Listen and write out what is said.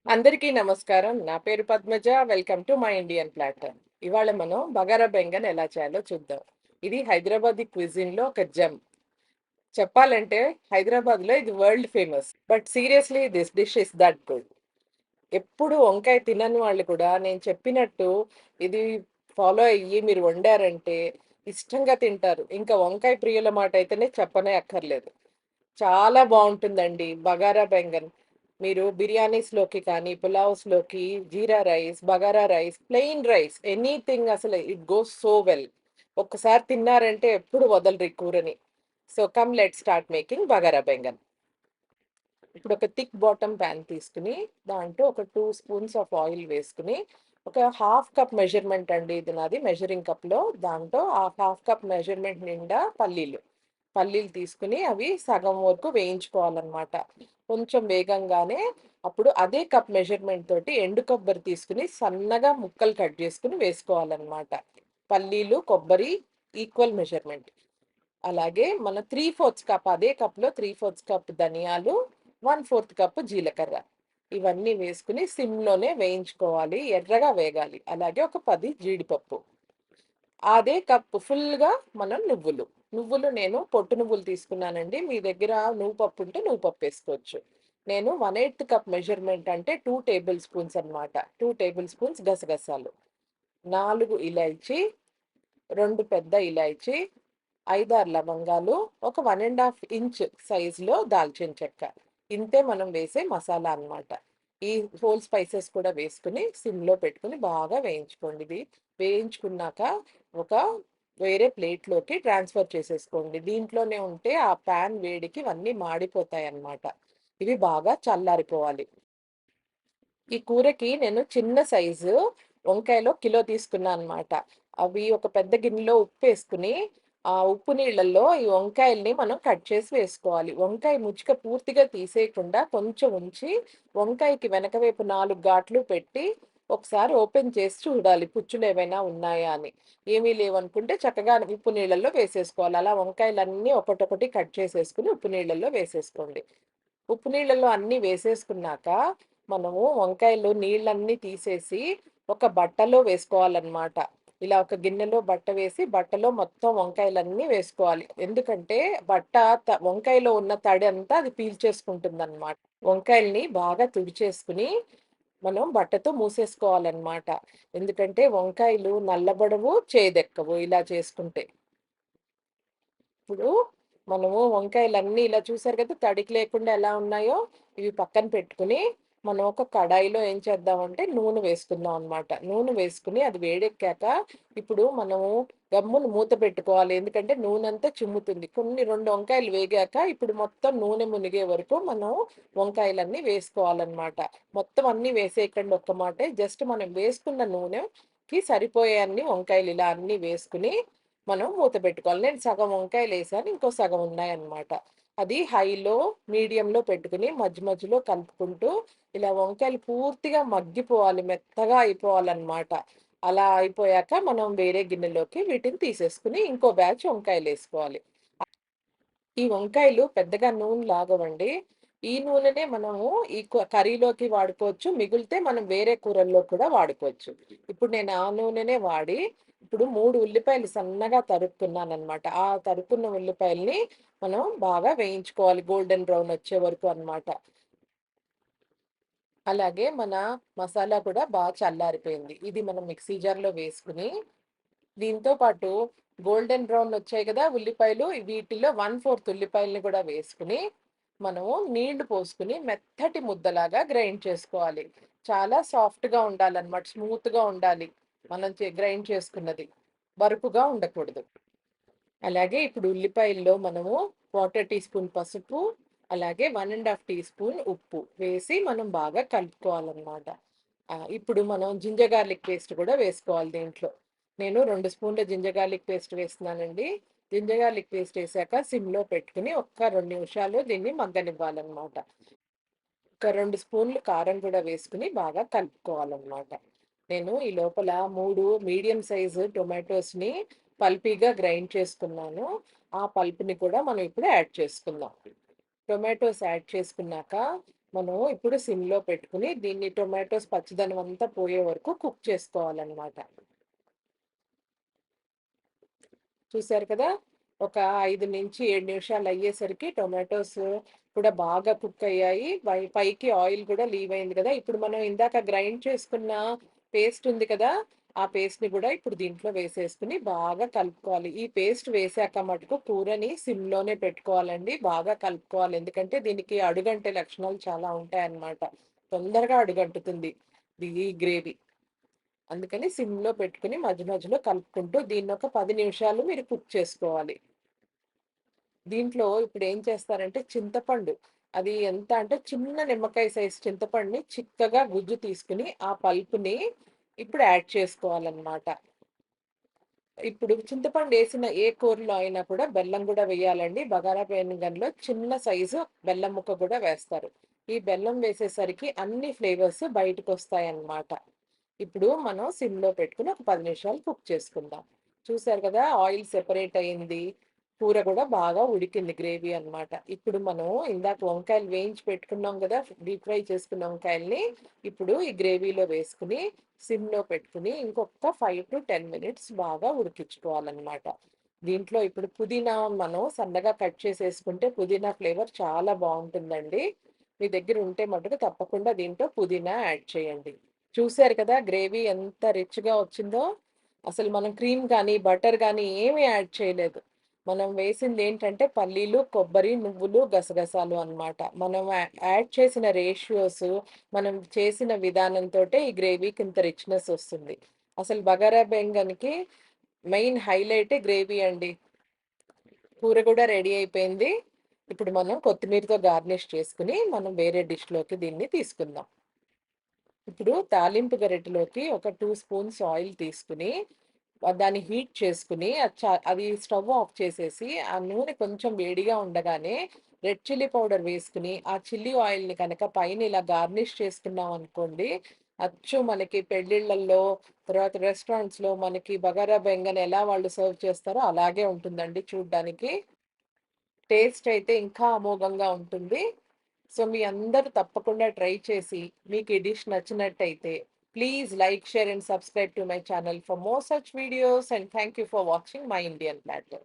అందరికీ నమస్కారం. నా పేరు Padmaja. Welcome to my Indian platter. ఇవాళ మనం బగారా బెంగన్ ఎలా చేయాలో చూద్దాం. ఇది హైదరాబాదీ క్విజిన్‌లో ఒక జెమ్. చెప్పాలంటే హైదరాబాద్‌లో ఇది world famous. But seriously this dish is that good. ఎప్పుడు వంకాయ తినని వాళ్ళు కూడా నేను చెప్పినట్టు ఇది ఫాలో అయ్యి మీరు వండారంటే ఇష్టంగా తింటారు. ఇంకా వంకాయ ప్రియుల మాట అయితేనే చెప్పనే అక్కర్లేదు. చాలా బావుంటుందండి బగారా బెంగన్. మీరు బిర్యానీస్‌లోకి కానీ, పులావ్స్‌లోకి, jeera rice, bagara rice, plain rice anything అసలు ఇట్ గోస్ సో వెల్. ఒక్కసారి తిన్నారంటే ఎప్పుడు వదలరు ఈ కూరని. So, come let's start making bagara baingan. ఇప్పుడు ఒక థిక్ బాటమ్ పాన్ తీసుకుని, దాంట్లో ఒక 2 స్పూన్స్ ఆఫ్ ఆయిల్ వేసుకుని, ఒక హాఫ్ కప్ మెజర్‌మెంట్ అండి ఇది నాది మెజరింగ్ కప్‌లో. దాంట్లో ఆ హాఫ్ కప్ మెజర్‌మెంట్ నిండా పల్లీలు. పల్లీలు తీసుకుని అవి సగం వరకు వేయించుకోవాలన్నమాట. కొంచెం వేగంగానే అప్పుడు అదే కప్ మెజర్‌మెంట్ తోటి ఎండు కొబ్బరి తీసుకుని సన్నగా ముక్కలు కట్ చేసుకొని వేసుకోవాలన్నమాట. పల్లీలు, కొబ్బరి ఈక్వల్ మెజర్‌మెంట్. అలాగే మన 3/4 కప్ అదే కప్‌లో 3/4 కప్ ధనియాలు, 1/4 కప్ జీలకర్ర. ఇవన్నీ వేసుకొని సిమ్‌లోనే వేయించుకోవాలి. ఎర్రగా వేగాలి. అలాగే ఒక 10 జీడిపప్పు. అదే కప్ ఫుల్‌గా మనం నువ్వులు. నువ్వులు నేను పొట్టు నువ్వులు తీసుకున్నానండి. మీ దగ్గర నువ్వు పప్పు ఉంటే నువ్వు పప్పేసుకోవచ్చు. నేను 1/8 కప్ మెజర్‌మెంట్ అంటే 2 టేబుల్ స్పూన్స్ అన్నమాట. 2 టేబుల్ స్పూన్స్ గసగసాలు, 4 ఇలాయచి, 2 పెద్ద ఇలాయచి, 5, 6 లవంగాలు, ఒక 1 ½ ఇంచ్ సైజులో దాల్చిన చెక్క. ఇంతే మనం వేసే మసాలా అన్నమాట. ఈ హోల్ స్పైసెస్ కూడా వేసుకొని సిమ్‌లో పెట్టుకొని బాగా వేయించుకోండి ఇది. వేయించుకున్నాక ఒక వేరే ప్లేట్‌లోకి ట్రాన్స్‌ఫర్ చేసేసుకోండి. దీంట్లోనే ఉంటే ఆ పాన్ వేడికి ఇవన్నీ మాడిపోతాయన్నమాట. ఇవి బాగా చల్లారిపోవాలి. ఈ కూరకి నేను చిన్న సైజు వంకాయలు కిలో తీసుకున్నానన్నమాట. అవి ఒక పెద్ద గిన్నెలో ఉప్పేసుకొని, ఆ ఉప్పు నీళ్ళల్లో ఈ వంకాయల్ని మనం కట్ చేసి వేసుకోవాలి. వంకాయ ముచ్చుక పూర్తిగా తీసేయకుండా కొంచెం ఉంచి, వంకాయకి వెనక వైపు 4 ఘాట్లు పెట్టి, ఒకసారి ఓపెన్ చేసి చూడాలి పుచ్చులేమైనా ఉన్నాయా అని. ఏమీ లేవనుకుంటే చక్కగా ఉప్పు నీళ్ళల్లో వేసేసుకోవాలి. అలా వంకాయలన్నీ ఒకటొకటి కట్ చేసేసుకొని ఉప్పు నీళ్ళల్లో వేసేసుకోండి. ఉప్పు నీళ్ళలో అన్నీ వేసేసుకున్నాక, మనము వంకాయలు నీళ్ళన్నీ తీసేసి, ఒక బట్టలో వేసుకోవాలనమాట. ఇలా ఒక గిన్నెలో బట్ట వేసి, బట్టలో మొత్తం వంకాయలన్నీ వేసుకోవాలి. ఎందుకంటే, బట్ట వంకాయలో ఉన్న తడి అంతా అది పీల్చేసుకుంటుందనమాట. వంకాయల్ని బాగా తుడిచేసుకొని, మనం బట్టతో మూసేసుకోవాలనమాట. ఎందుకంటే, వంకాయలు నల్లబడవు, చేదెక్కవు ఇలా చేసుకుంటే. ఇప్పుడు మనము వంకాయలన్నీ ఇలా చూసారు కదా! తడికి లేకుండా ఎలా ఉన్నాయో, ఇవి పక్కన పెట్టుకొని, మనం ఒక కడాయిలో ఏం చేద్దామంటే నూనె వేసుకుందాం అనమాట. నూనె వేసుకొని అది వేడెక్కాక, ఇప్పుడు మనము గమ్మున మూత పెట్టుకోవాలి. ఎందుకంటే నూనంతా చిమ్ముతుంది. 2 వంకాయలు వేగాక, ఇప్పుడు మొత్తం నూనె మునిగే వరకు మనం వంకాయలన్నీ వేసుకోవాలనమాట. మొత్తం అన్నీ వేసేయకండి ఒక్క మాటే. జస్ట్ మనం వేసుకున్న నూనెకి సరిపోయే అన్ని వంకాయలు ఇలా అన్నీ వేసుకొని మనం మూత పెట్టుకోవాలి. నేను సగం వంకాయలేసాను. ఇంకో సగం ఉన్నాయన్నమాట. అది హైలో, మీడియంలో పెట్టుకొని మధ్య మధ్యలో కలుపుకుంటూ ఇలా వంకాయలు పూర్తిగా మగ్గిపోవాలి. మెత్తగా అయిపోవాలన్నమాట. అలా అయిపోయాక మనం వేరే గిన్నెలోకి వీటిని తీసేసుకొని ఇంకో బ్యాచ్ వంకాయలేసుకోవాలి. ఈ వంకాయలు పెద్దగా నూనె లాగవండి. ఈ నూనెనే మనము ఈ కర్రీలోకి వాడుకోవచ్చు. మిగిలితే మనం వేరే కూరల్లో కూడా వాడుకోవచ్చు. ఇప్పుడు నేను ఆ నూనెనే వాడి, ఇప్పుడు 3 ఉల్లిపాయలు సన్నగా తరుక్కున్నాననమాట. ఆ తరుక్కున్న ఉల్లిపాయల్ని మనం బాగా వేయించుకోవాలి. గోల్డెన్ బ్రౌన్ వచ్చే వరకు అన్నమాట. అలాగే మన మసాలా కూడా చల్లారిపోయింది. ఇది మనం మిక్సీ జార్‌లో వేసుకొని, దీంతో పాటు గోల్డెన్ బ్రౌన్ వచ్చాయి కదా ఉల్లిపాయలు, వీటిలో 1/4 ఉల్లిపాయలని కూడా వేసుకొని, మనము నీళ్లు పోసుకొని మెత్తటి ముద్దలాగా గ్రైండ్ చేసుకోవాలి. చాలా సాఫ్ట్‌గా ఉండాలన్నమాట. స్మూత్‌గా ఉండాలి. మనం గ్రైండ్ చేసుకున్నది. బరుకుగా ఉండకూడదు. అలాగే ఇప్పుడు ఉల్లిపాయల్లో మనము 1/4 టీ స్పూన్ పసుపు, అలాగే 1 ½ టీ స్పూన్ ఉప్పు వేసి మనం బాగా కలుపుకోవాలన్నమాట. ఇప్పుడు మనం జింజర్ గార్లిక్ పేస్ట్ కూడా వేసుకోవాలి దీంట్లో. నేను 2 స్పూన్ల జింజర్ గార్లిక్ పేస్ట్ వేస్తున్నానండి. జింజర్ గార్లిక్ పేస్ట్ ఏసాక సిమ్‌లో పెట్టుకొని ఒక్క 2 నిమిషాలు దీన్ని మగ్గనివ్వాలన్నమాట. ఒక 2 స్పూన్లు కారం కూడా వేసుకొని బాగా కలుపుకోవాలన్నమాట. నేను ఈ లోపల 3 మీడియం సైజు టొమాటోస్‌ని పల్పీగా గ్రైండ్ చేసుకున్నాను. ఆ పల్ప్‌ని కూడా మనం ఇప్పుడు యాడ్ చేసుకుందాం. టొమాటోస్ యాడ్ చేసుకున్నాక, మనం ఇప్పుడు సిమ్‌లో పెట్టుకొని దీన్ని టొమాటోస్ పచ్చిదనం అంతా పోయే వరకు కుక్ చేసుకోవాలనమాట. చూసారు కదా! ఒక 5-7 నిమిషాలు అయ్యేసరికి టొమాటోస్ కూడా బాగా కుక్ అయ్యాయి. పైకి ఆయిల్ కూడా లీవ్ అయింది కదా! ఇప్పుడు మనం ఇందాక గ్రైండ్ చేసుకున్న పేస్ట్ ఉంది కదా! ఆ పేస్ట్‌ని కూడా ఇప్పుడు దీంట్లో వేసేసుకొని బాగా కలుపుకోవాలి. ఈ పేస్ట్ వేసాక మటుకు కూరని సిమ్‌లోనే పెట్టుకోవాలండి. బాగా కలుపుకోవాలి. ఎందుకంటే దీనికి అడుగంటే లక్షణాలు చాలా ఉంటాయన్నమాట. తొందరగా అడుగంటుతుంది ఈ గ్రేవీ. అందుకని సిమ్‌లో పెట్టుకొని మధ్య మధ్యలో కలుపుకుంటూ దీన్నొక 10 నిమిషాలు మీరు కుక్ చేసుకోవాలి. దీంట్లో ఇప్పుడేం చేస్తారంటే చింతపండు, అది ఎంత అంటే చిన్న నిమ్మకాయ సైజ్ చింతపండుని చిక్కగా గుజ్జు తీసుకొని, ఆ పల్పుని ఇప్పుడు యాడ్ చేసుకోవాలనమాట. ఇప్పుడు చింతపండేసిన ఏ కూరలో అయినా కూడా బెల్లం గూడా వెయ్యాలండి. బగారా బెంగన్‌లో చిన్న సైజు బెల్లం ముక్క గూడా వేస్తారు. ఈ బెల్లం వేసేసరికి అన్ని ఫ్లేవర్స్ బయటకొస్తాయన్నమాట. ఇప్పుడు మనం సిమ్‌లో పెట్టుకొని ఒక 10 నిమిషాలు కుక్ చేసుకుందాం. చూసారు కదా! ఆయిల్ సెపరేట్ అయింది. కూర గూడా బాగా ఉడికింది గ్రేవీ అన్నమాట. ఇప్పుడు మనం ఇందాక వంకాయలు వేయించి పెట్టుకున్నాం గదా! డీప్ ఫ్రై చేసుకున్న వంకాయల్ని ఇప్పుడు ఈ గ్రేవీలో వేసుకొని సిమ్‌లో పెట్టుకొని ఇంకొక 5-10 మినిట్స్ బాగా ఉడికించుకోవాలన్నమాట. దీంట్లో ఇప్పుడు పుదీనా మనం సన్నగా కట్ చేసేసుకుంటే పుదీనా ఫ్లేవర్ చాలా బావుంటుందండి. మీ దగ్గర ఉంటే మటుకు తప్పకుండా దీంట్లో పుదీనా యాడ్ చేయండి. చూసారు కదా! గ్రేవీ ఎంత రిచ్‌గా వచ్చిందో. అసలు మనం క్రీమ్ గానీ, బటర్ గానీ ఏమి యాడ్ చేయలేదు. మనం వేసిందేంటంటే పల్లీలు, కొబ్బరి, నువ్వులు, గసగసాలు అన్నమాట. మనం యాడ్ చేసిన రేషియోస్, మనం చేసిన విధానంతోటే ఈ గ్రేవీకి ఇంత రిచ్‌నెస్ వస్తుంది. అసలు బగారా బెంగన్‌కి మెయిన్ హైలైటే గ్రేవీ అండి. కూర కూడా రెడీ అయిపోయింది. ఇప్పుడు మనం కొత్తిమీరతో గార్నిష్ చేసుకొని, మనం వేరే డిష్‌లోకి దీన్ని తీసుకుందాం. ఇప్పుడు తాలింపు గరిటెలోకి ఒక 2 స్పూన్స్ ఆయిల్ తీసుకొని, దాన్ని హీట్ చేసుకొని, అది స్టవ్ ఆఫ్ చేసేసి, ఆ నూనె కొంచెం వేడిగా ఉండగానే రెడ్ చిల్లీ పౌడర్ వేసుకొని, ఆ చిల్లీ ఆయిల్‌ని కనుక పైన ఇలా గార్నిష్ చేసుకున్నామనుకోండి, అచ్చు మనకి పెళ్ళిళ్ళల్లో, తర్వాత రెస్టారెంట్స్‌లో మనకి బగారా బెంగన్ ఎలా వాళ్ళు సర్వ్ చేస్తారో అలాగే ఉంటుందండి చూడ్డానికి. టేస్ట్ అయితే ఇంకా అమోఘంగా ఉంటుంది. సో, మీ అందరూ తప్పకుండా ట్రై చేసి, మీకు ఈ డిష్ నచ్చినట్టయితే, please like, share and subscribe to my channel for more such videos and thank you for watching my Indian platter.